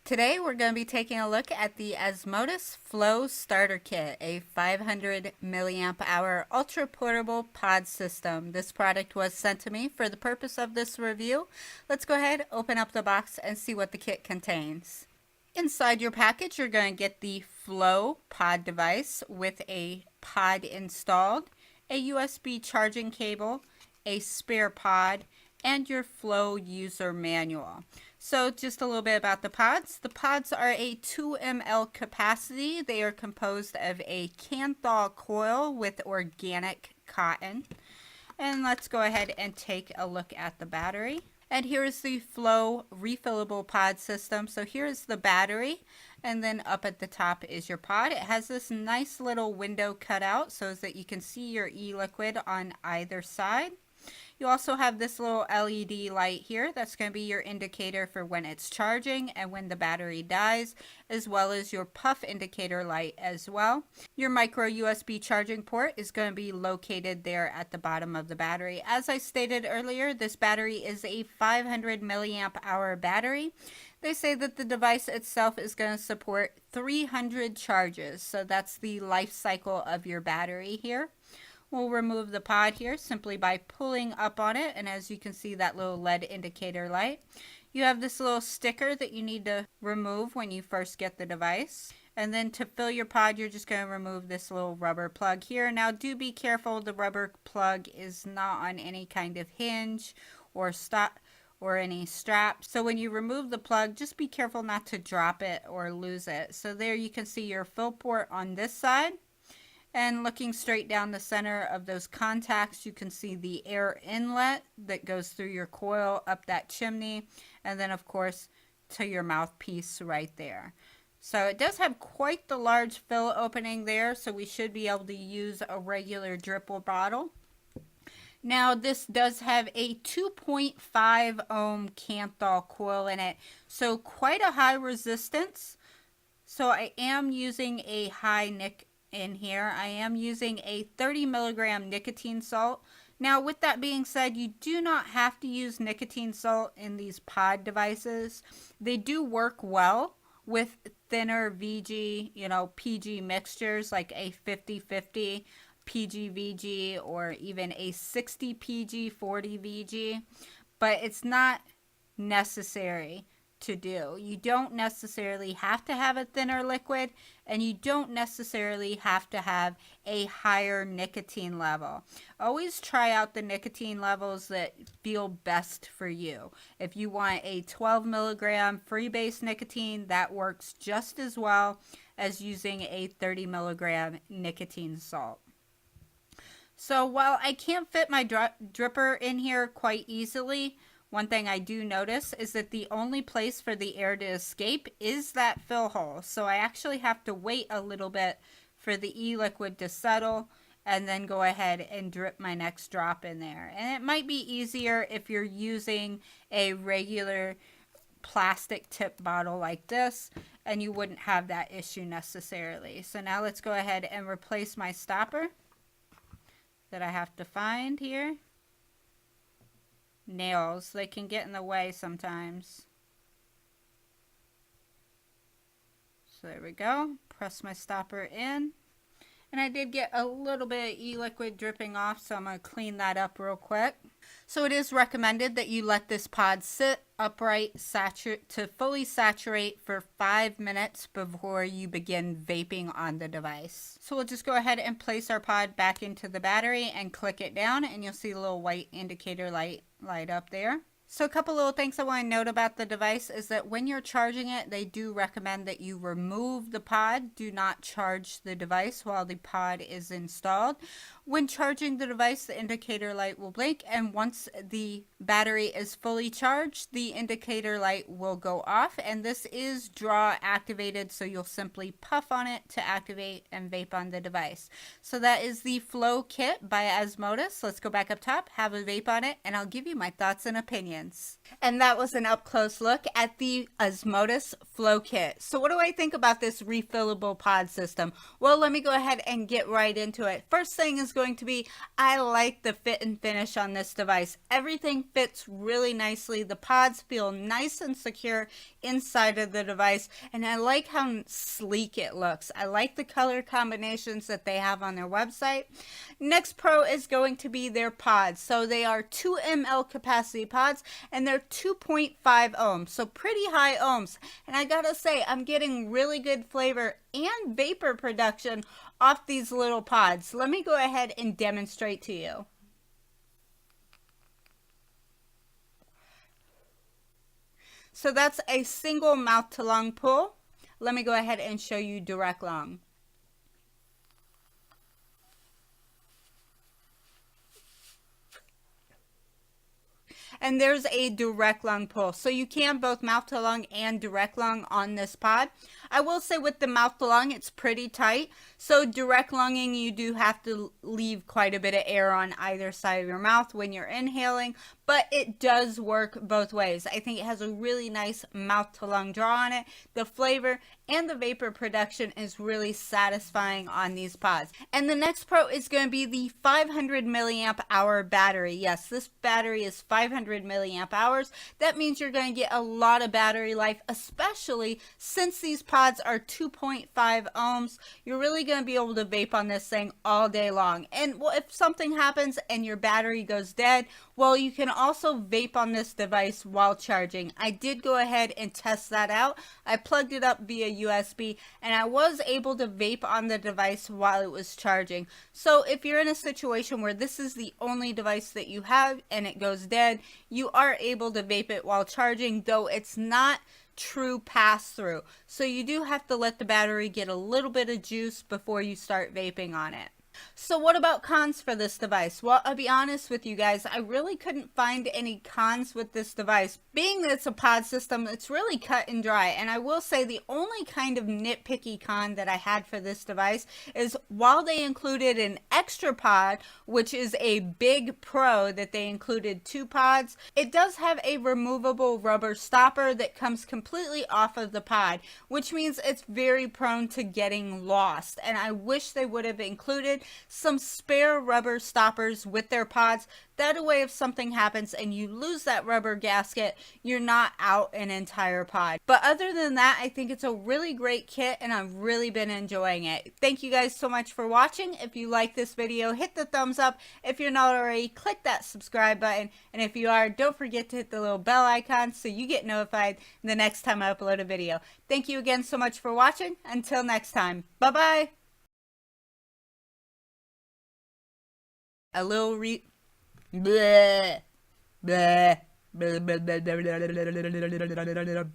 Today we're going to be taking a look at the Asmodus Flow Starter Kit, a 500 milliamp hour ultra portable pod system. This product was sent to me for the purpose of this review. Let's go ahead, open up the box and see what the kit contains. Inside your package you're going to get the Flow pod device with a pod installed, a USB charging cable, a spare pod, and your Flow user manual. So just a little bit about the pods. The pods are a 2 ml capacity. They are composed of a Kanthal coil with organic cotton. And let's go ahead and take a look at the battery. And here's the Flow refillable pod system. So here's the battery, and then up at the top is your pod. It has this nice little window cut out so that you can see your e-liquid on either side. You also have this little LED light here that's going to be your indicator for when it's charging and when the battery dies, as well as your puff indicator light as well. Your micro USB charging port is going to be located there at the bottom of the battery. As I stated earlier, this battery is a 500 milliamp hour battery. They say that the device itself is going to support 300 charges, so that's the life cycle of your battery here. We'll remove the pod here simply by pulling up on it, and as you can see, that little LED indicator light. You have this little sticker that you need to remove when you first get the device. And then to fill your pod, you're just going to remove this little rubber plug here. Now do be careful, the rubber plug is not on any kind of hinge or stop or any strap. So when you remove the plug, just be careful not to drop it or lose it. So there you can see your fill port on this side. And looking straight down the center of those contacts, you can see the air inlet that goes through your coil up that chimney, and then of course to your mouthpiece right there. So it does have quite the large fill opening there, so we should be able to use a regular dripple bottle. Now this does have a 2.5 ohm Kanthal coil in it, so quite a high resistance. So I am using a high nic in here. I am using a 30 milligram nicotine salt. Now with that being said, you do not have to use nicotine salt in these pod devices. They do work well with thinner VG, PG mixtures like a 50-50 PG VG or even a 60 PG 40 VG, but it's not necessary to do. You don't necessarily have to have a thinner liquid, and you don't necessarily have to have a higher nicotine level. Always try out the nicotine levels that feel best for you. If you want a 12 milligram free base nicotine, that works just as well as using a 30 milligram nicotine salt. So while I can't fit my dripper in here quite easily, one thing I do notice is that the only place for the air to escape is that fill hole. So I actually have to wait a little bit for the e-liquid to settle and then go ahead and drip my next drop in there. And it might be easier if you're using a regular plastic tip bottle like this, and you wouldn't have that issue necessarily. So now let's go ahead and replace my stopper that I have to find here. Nails, they can get in the way sometimes. So there we go. Press my stopper in. And I did get a little bit of e-liquid dripping off, so I'm going to clean that up real quick. So it is recommended that you let this pod sit upright to fully saturate for 5 minutes before you begin vaping on the device. So we'll just go ahead and place our pod back into the battery and click it down, and you'll see a little white indicator light up there. So a couple little things I want to note about the device is that when you're charging it, they do recommend that you remove the pod. Do not charge the device while the pod is installed. When charging the device, the indicator light will blink, and once the battery is fully charged, the indicator light will go off, and this is draw activated, so you'll simply puff on it to activate and vape on the device. So that is the Flow Kit by Asmodus. Let's go back up top, have a vape on it, and I'll give you my thoughts and opinions. And that was an up-close look at the Asmodus Flow Kit. So what do I think about this refillable pod system? Well, let me go ahead and get right into it. First thing is going to be, I like the fit and finish on this device. Everything fits really nicely. The pods feel nice and secure inside of the device, and I like how sleek it looks. I like the color combinations that they have on their website. Next pro is going to be their pods. So they are 2 ml capacity pods, and they're 2.5 ohms, so pretty high ohms. And I gotta say, I'm getting really good flavor and vapor production off these little pods. Let me go ahead and demonstrate to you. So that's a single mouth to lung pull. Let me go ahead and show you direct lung. And there's a direct lung pull. So you can both mouth to lung and direct lung on this pod. I will say with the mouth to lung, it's pretty tight. So direct lunging, you do have to leave quite a bit of air on either side of your mouth when you're inhaling, but it does work both ways. I think it has a really nice mouth to lung draw on it. The flavor and the vapor production is really satisfying on these pods. And the next pro is going to be the 500 milliamp hour battery. Yes, this battery is 500 milliamp hours. That means you're going to get a lot of battery life, especially since these pods are 2.5 ohms. You're really going to be able to vape on this thing all day long. And well, if something happens and your battery goes dead, well, you can also vape on this device while charging. I did go ahead and test that out. I plugged it up via USB, and I was able to vape on the device while it was charging. So if you're in a situation where this is the only device that you have and it goes dead, you are able to vape it while charging, though it's not true pass-through. So you do have to let the battery get a little bit of juice before you start vaping on it. So what about cons for this device? Well, I'll be honest with you guys, I really couldn't find any cons with this device. Being that it's a pod system, it's really cut and dry. And I will say the only kind of nitpicky con that I had for this device is while they included an extra pod, which is a big pro that they included 2 pods, it does have a removable rubber stopper that comes completely off of the pod, which means it's very prone to getting lost. And I wish they would have included some spare rubber stoppers with their pods. That way, if something happens and you lose that rubber gasket, you're not out an entire pod. But other than that, I think it's a really great kit and I've really been enjoying it. Thank you guys so much for watching. If you like this video, hit the thumbs up. If you're not already, click that subscribe button. And if you are, don't forget to hit the little bell icon so you get notified the next time I upload a video. Thank you again so much for watching. Until next time, bye-bye. A little bleh, bleh, bleh, bleh, bleh, bleh, bleh, bleh, bleh, bleh, bleh, bleh, bleh.